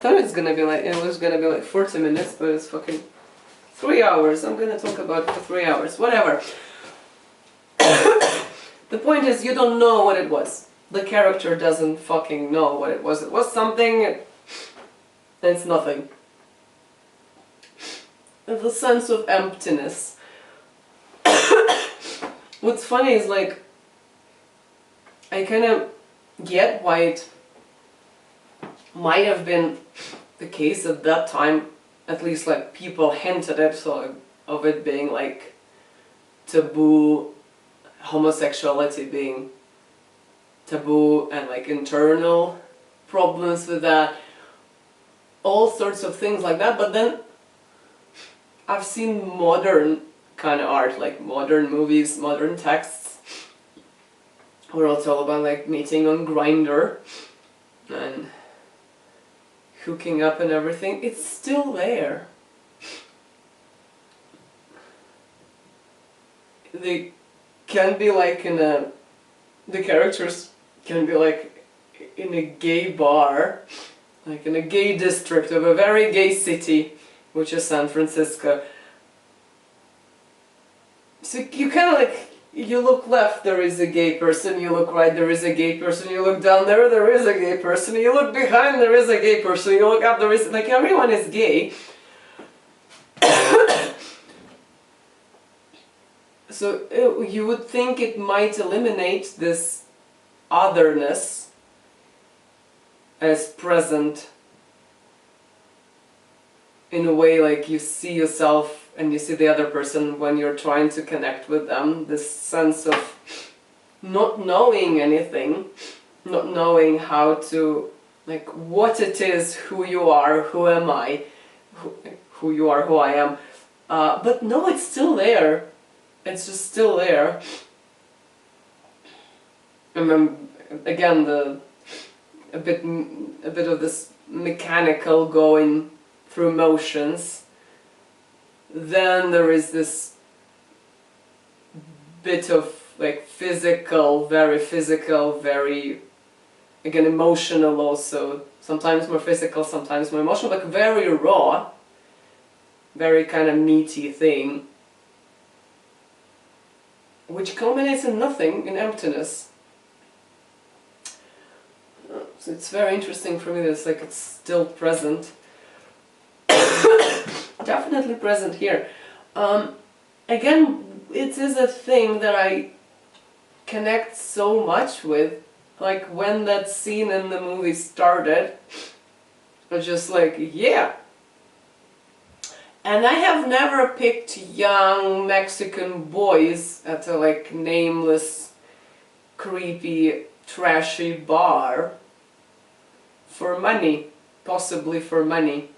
thought it was gonna be like 40 minutes, but it's fucking 3 hours. I'm gonna talk about it for 3 hours, whatever. The point is, you don't know what it was. The character doesn't fucking know what it was. It was something, and it's nothing. The sense of emptiness. What's funny is, like, I kind of get why it might have been the case at that time, at least like people hinted it, so of it being like taboo, homosexuality being taboo, and like internal problems with that, all sorts of things like that. But then I've seen modern kind of art, like modern movies, modern texts, where it's all about like meeting on Grindr and hooking up and everything. It's still there. They can be like the characters can be like in a gay bar, like in a gay district of a very gay city, which is San Francisco. So you kind of like, you look left, there is a gay person, you look right, there is a gay person, you look down there is a gay person, you look behind, there is a gay person, you look up, there is, like, everyone is gay. So you would think it might eliminate this otherness as present in a way, like you see yourself and you see the other person when you're trying to connect with them. This sense of not knowing anything, not knowing how to, like, what it is, who you are, who am I, who you are, who I am. But no, it's still there. It's just still there. And then again, a bit of this mechanical going through motions. Then there is this bit of like physical, very, again, emotional also. Sometimes more physical, sometimes more emotional, like very raw, very kind of meaty thing, which culminates in nothing, in emptiness. So it's very interesting for me that it's like it's still present. Definitely present here. Again, it is a thing that I connect so much with. Like when that scene in the movie started, I was just like, yeah. And I have never picked young Mexican boys at a like nameless, creepy, trashy bar for money, possibly for money.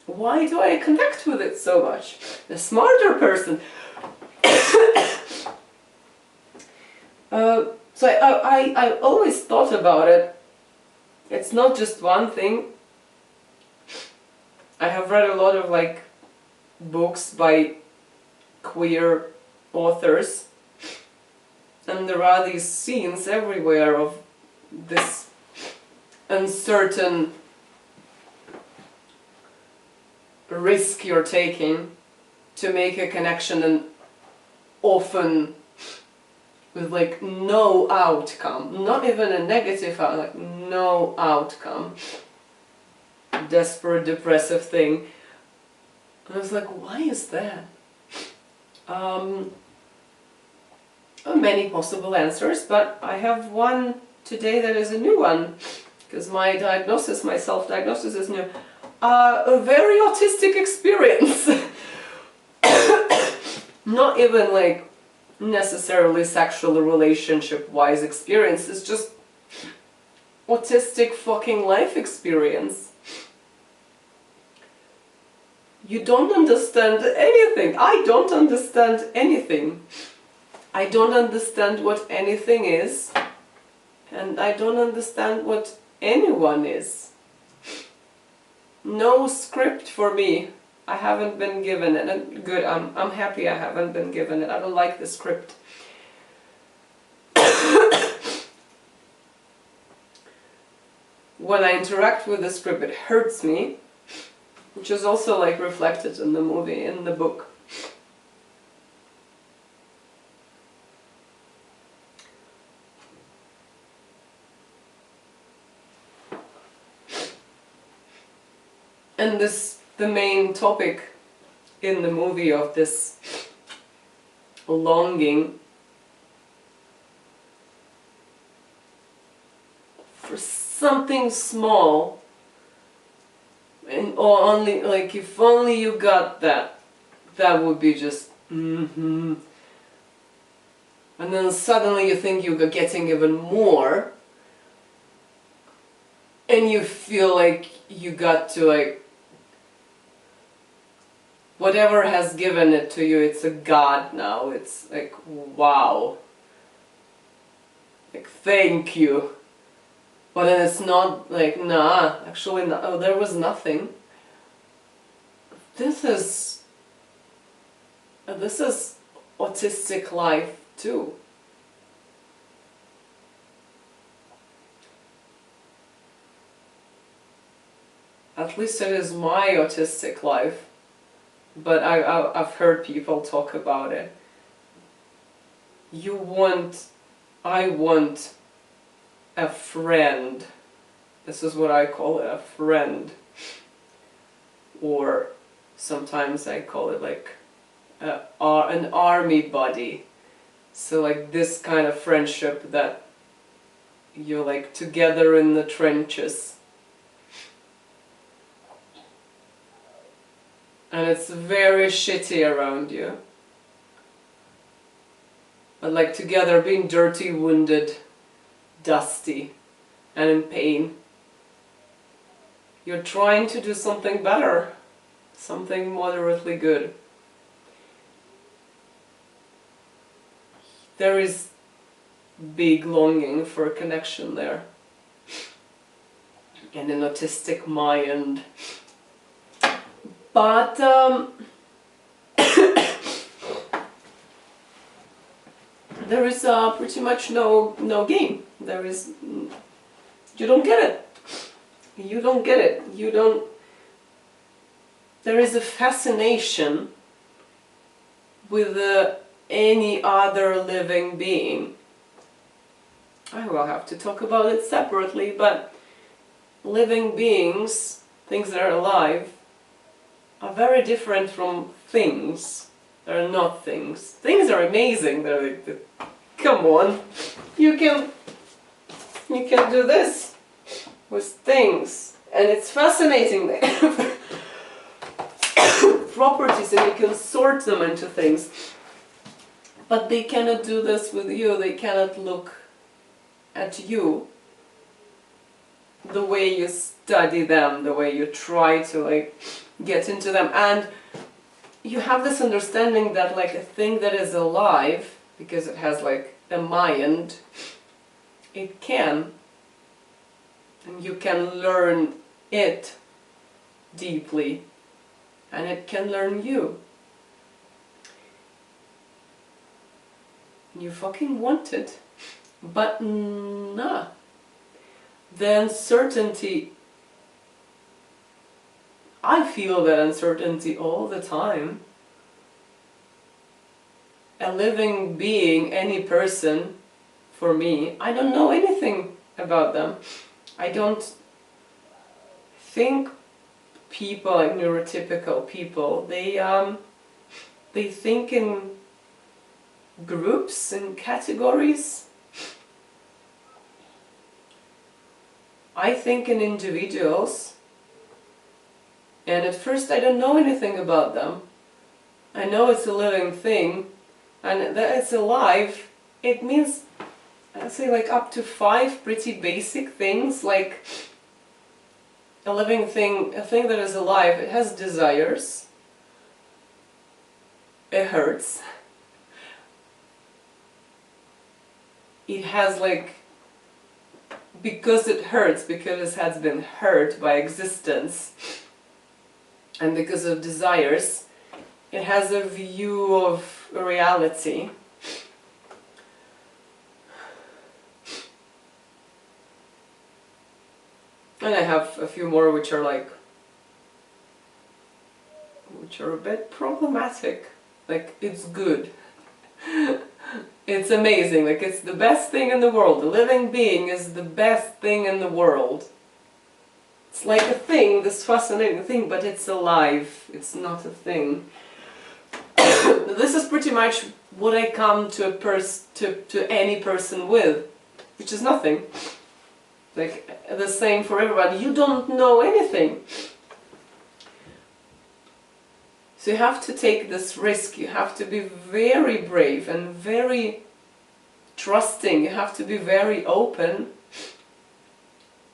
Why do I connect with it so much? The smarter person. So I always thought about it. It's not just one thing. I have read a lot of like books by queer authors, and there are these scenes everywhere of this uncertain risk you're taking to make a connection, and often with like no outcome, not even a negative outcome, like no outcome. Desperate, depressive thing. And I was like, why is that? Many possible answers, but I have one today that is a new one, because my diagnosis, my self-diagnosis is new. A very autistic experience. Not even like necessarily sexual relationship-wise experience, it's just autistic fucking life experience. You don't understand anything. I don't understand anything. I don't understand what anything is, and I don't understand what anyone is. No script for me. I haven't been given it, and good, I'm happy I haven't been given it. I don't like the script. when I interact with the script, it hurts me, which is also like reflected in the movie, in the book. And the main topic in the movie of this longing for something small, and or only like if only you got that, that would be just and then suddenly you think you're getting even more, and you feel like you got to like whatever has given it to you, it's a god now. It's like, wow. Like, thank you. But then it's not like, nah, actually, no, oh, there was nothing. This is autistic life too. At least it is my autistic life. But I've heard people talk about it. I want a friend. This is what I call it, a friend. Or sometimes I call it like an army buddy. So like this kind of friendship that you're like together in the trenches. And it's very shitty around you. But like together being dirty, wounded, dusty, and in pain. You're trying to do something better. Something moderately good. There is big longing for a connection there. And an autistic mind. But there is pretty much no game. There is, you don't get it. You don't get it. You don't. There is a fascination with any other living being. I will have to talk about it separately, but living beings, things that are alive, are very different from things. They're not things. Things are amazing. They're like, come on, you can do this with things, and it's fascinating. Properties, and you can sort them into things. But they cannot do this with you. They cannot look at you the way you study them, the way you try to like get into them. And you have this understanding that like a thing that is alive, because it has like a mind, it can, and you can learn it deeply, and it can learn you. You fucking want it, but nah. The uncertainty, I feel that uncertainty all the time. A living being, any person, for me, I don't know anything about them. I don't think people, like neurotypical people, they think in groups and categories. I think in individuals, and at first I don't know anything about them. I know it's a living thing, and that it's alive. It means, I'd say, like up to 5 pretty basic things, like a living thing, a thing that is alive. It has desires. It hurts. It has like, because it hurts, because it has been hurt by existence, and because of desires, it has a view of reality. And I have a few more which are like, which are a bit problematic. Like, it's good. It's amazing, like it's the best thing in the world. A living being is the best thing in the world. It's like a thing, this fascinating thing, but it's alive. It's not a thing. This is pretty much what I come to to any person with, which is nothing. Like the same for everybody. You don't know anything. So you have to take this risk. You have to be very brave and very trusting. You have to be very open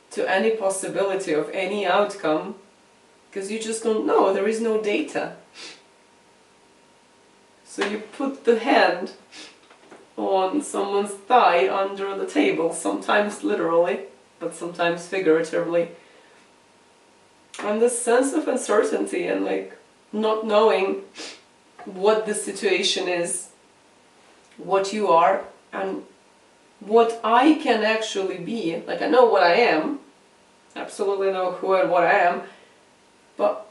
to any possibility of any outcome, because you just don't know. There is no data. So you put the hand on someone's thigh under the table, sometimes literally, but sometimes figuratively. And this sense of uncertainty and like not knowing what the situation is, what you are, and what I can actually be. Like I know what I am, absolutely know who and what I am, but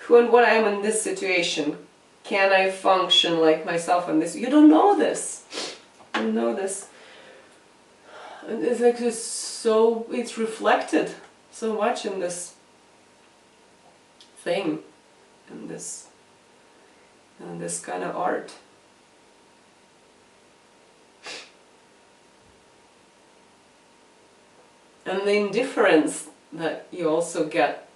who and what I am in this situation. Can I function like myself in this? You don't know this. You don't know this. And it's like this, so it's reflected so much in this thing, in this kind of art. And the indifference that you also get.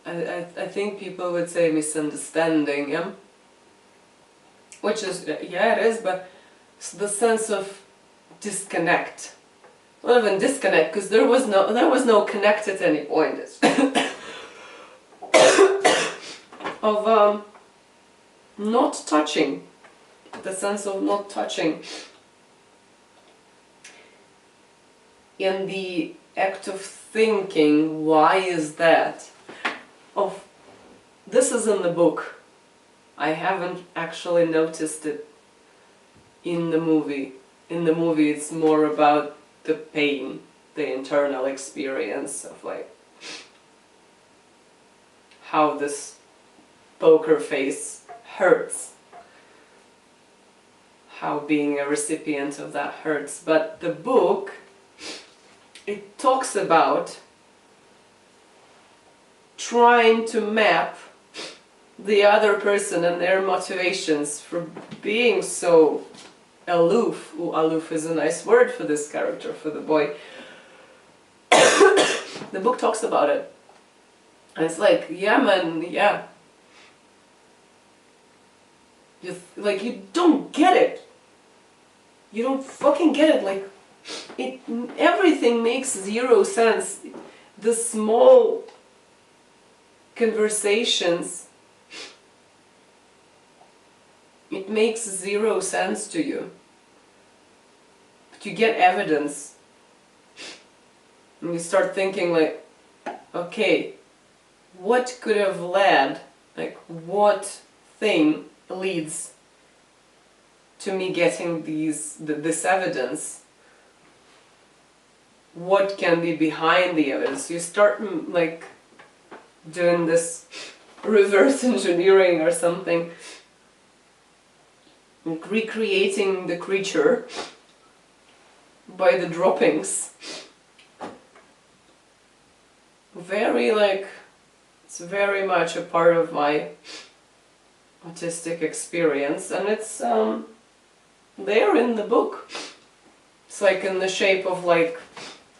I think people would say misunderstanding, yeah? Which is, yeah, it is, but it's the sense of disconnect. Not even disconnect, because there was no connect at any point. Of not touching, the sense of not touching. In the act of thinking, why is that? This is in the book. I haven't actually noticed it in the movie. In the movie it's more about the pain, the internal experience of like how this poker face hurts. How being a recipient of that hurts. But the book, it talks about trying to map the other person and their motivations for being so aloof. Ooh, aloof is a nice word for this character, for the boy. The book talks about it. And it's like, yeah man, yeah. Like, you don't get it. You don't fucking get it. Like, everything makes zero sense. The small conversations, it makes zero sense to you. But you get evidence. And you start thinking like, okay, what could have led, like what thing leads to me getting this evidence? What can be behind the evidence? You start like doing this reverse engineering or something, like recreating the creature by the droppings. Very like, it's very much a part of my autistic experience, and it's there in the book. It's like in the shape of like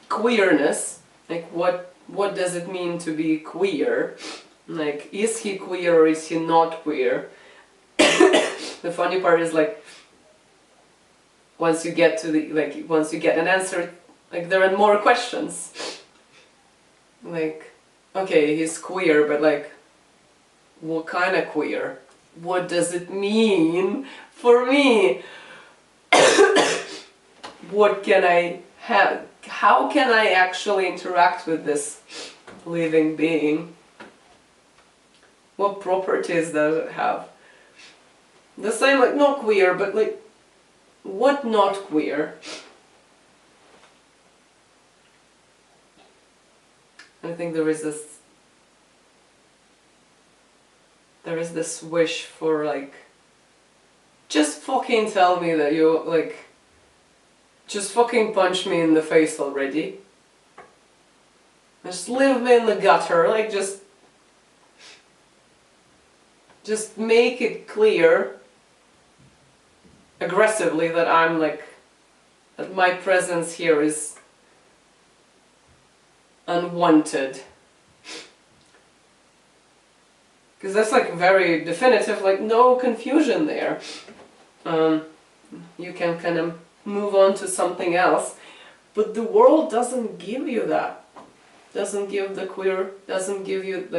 queerness, like what does it mean to be queer? Like, is he queer or is he not queer? The funny part is like, once you get to once you get an answer, like there are more questions. Like, okay, he's queer, but like, what kind of queer? What does it mean for me? What can I have? How can I actually interact with this living being? What properties does it have? The same, like, not queer, but like, what not queer? I think there is this wish for like, just fucking tell me that you like, just fucking punch me in the face already. Just leave me in the gutter, like just make it clear aggressively that I'm like, that my presence here is unwanted. Because that's like very definitive, like no confusion there. You can kind of move on to something else, but the world doesn't give you that. Doesn't give the queer, doesn't give it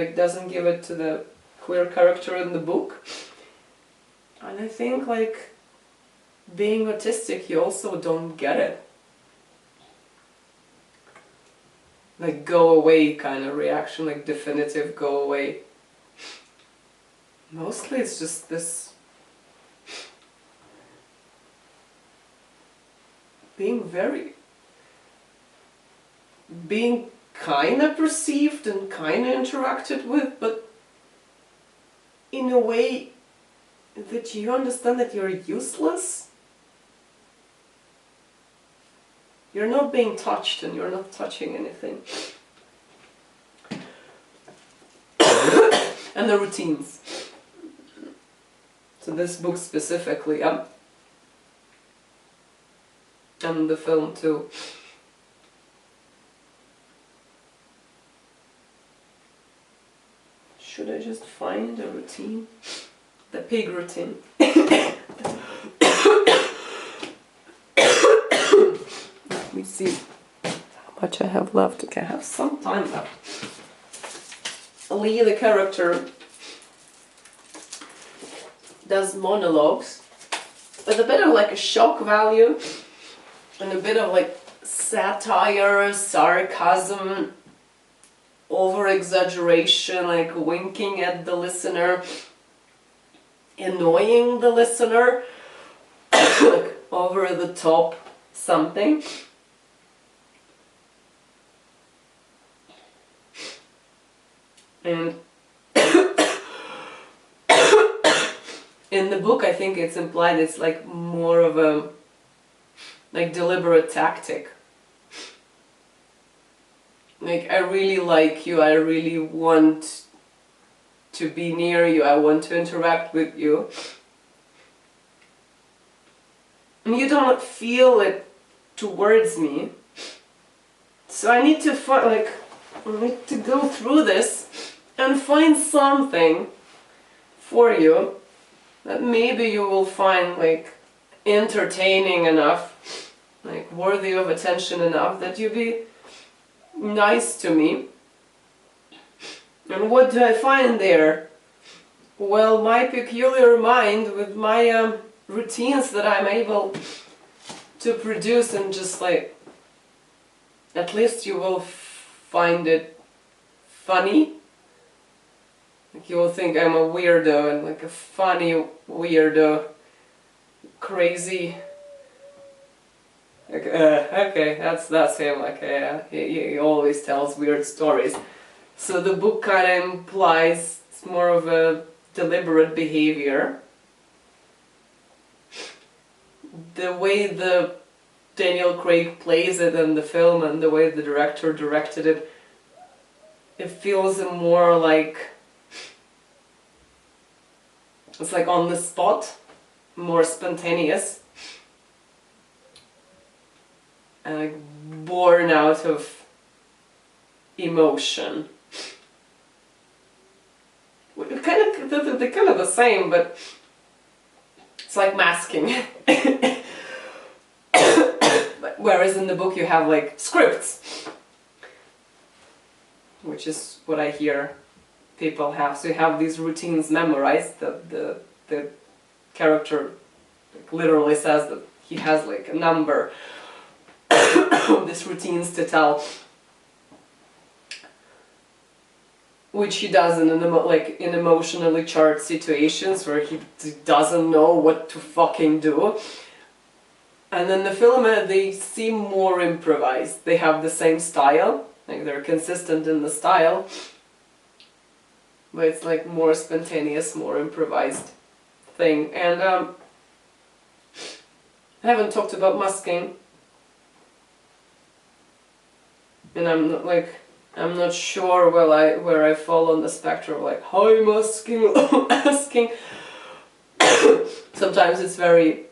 to the queer character in the book. And I think like being autistic, you also don't get it. Like go away kind of reaction, like definitive go away. Mostly it's just this being kind of perceived and kind of interacted with, but in a way that you understand that you're useless. You're not being touched and you're not touching anything. And the routines. So this book specifically, and the film too. Should I just find a routine? The pig routine. Let me see how much I have left. Okay, I have some time left. Lee, the character, does monologues with a bit of like a shock value and a bit of like satire, sarcasm, over-exaggeration, like winking at the listener, annoying the listener, like over-the-top something. And in the book I think it's implied it's like more of a like deliberate tactic. Like, I really like you, I really want to be near you, I want to interact with you. And you don't feel it towards me. So I need to go through this and find something for you that maybe you will find like entertaining enough, like worthy of attention enough that you be nice to me. And what do I find there? Well, my peculiar mind with my routines that I'm able to produce, and just like, at least you will find it funny. Like you will think I'm a weirdo, and like a funny weirdo, crazy. Like, okay, that's him. Like, he always tells weird stories. So the book kind of implies it's more of a deliberate behavior. The way the Daniel Craig plays it in the film and the way the director directed it, it feels more like it's like on the spot, more spontaneous, and like born out of emotion. They're kind of the same, but it's like masking. Whereas in the book you have like scripts, which is what I hear people have. So you have these routines memorized. The character like literally says that he has like a number of these routines to tell, which he does in in emotionally charged situations where he doesn't know what to fucking do. And then the film, they seem more improvised. They have the same style, Like they're consistent in the style, but it's like more spontaneous, more improvised thing. And I haven't talked about masking, and I'm not sure where I fall on the spectrum, like high masking, low masking. Sometimes it's very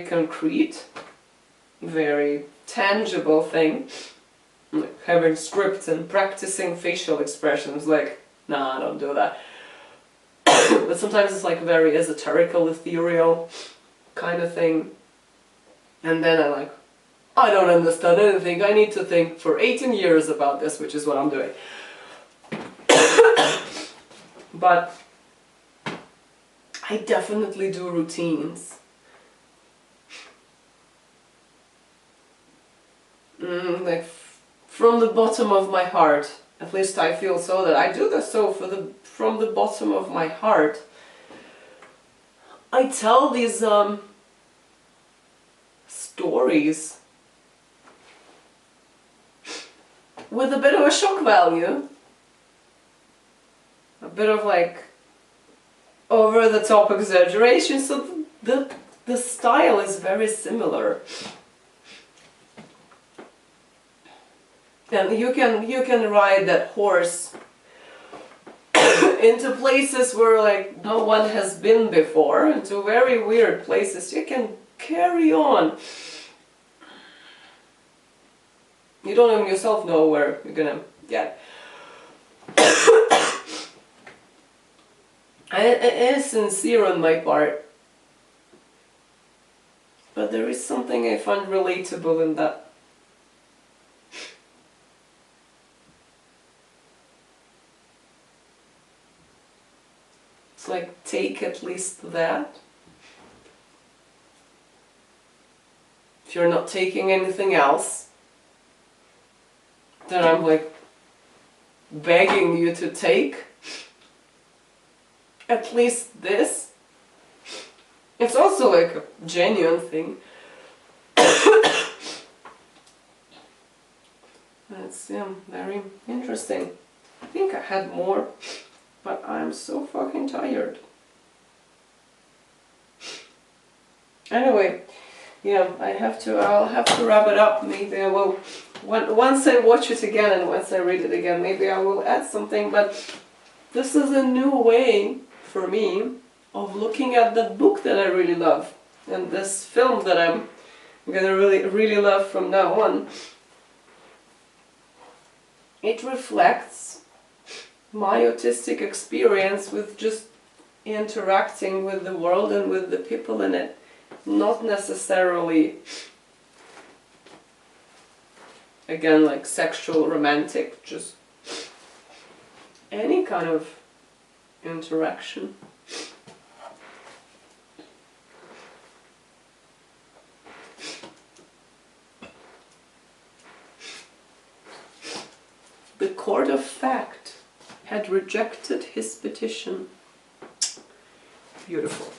concrete, very tangible thing, like having scripts and practicing facial expressions, like, nah, I don't do that. But sometimes it's like very esoterical, ethereal kind of thing, and then I don't understand anything, I need to think for 18 years about this, which is what I'm doing. But I definitely do routines. Like from the bottom of my heart, at least I feel so, that I do this so from the bottom of my heart. I tell these stories with a bit of a shock value, a bit of like over the top exaggeration, so the style is very similar. And you can ride that horse into places where like no one has been before, into very weird places. You can carry on. You don't even yourself know where you're gonna get. It is sincere on my part, but there is something I find relatable in that. It's like, take at least that. If you're not taking anything else, then I'm like begging you to take at least this. It's also like a genuine thing. That's very interesting. I think I had more, but I'm so fucking tired. Anyway, I'll have to wrap it up. Maybe I will, once I watch it again and once I read it again, maybe I will add something, but this is a new way for me of looking at that book that I really love, and this film that I'm gonna really love from now on. It reflects my autistic experience with just interacting with the world and with the people in it. Not necessarily, again, like sexual, romantic, just any kind of interaction. The court of fact had rejected his petition. Beautiful.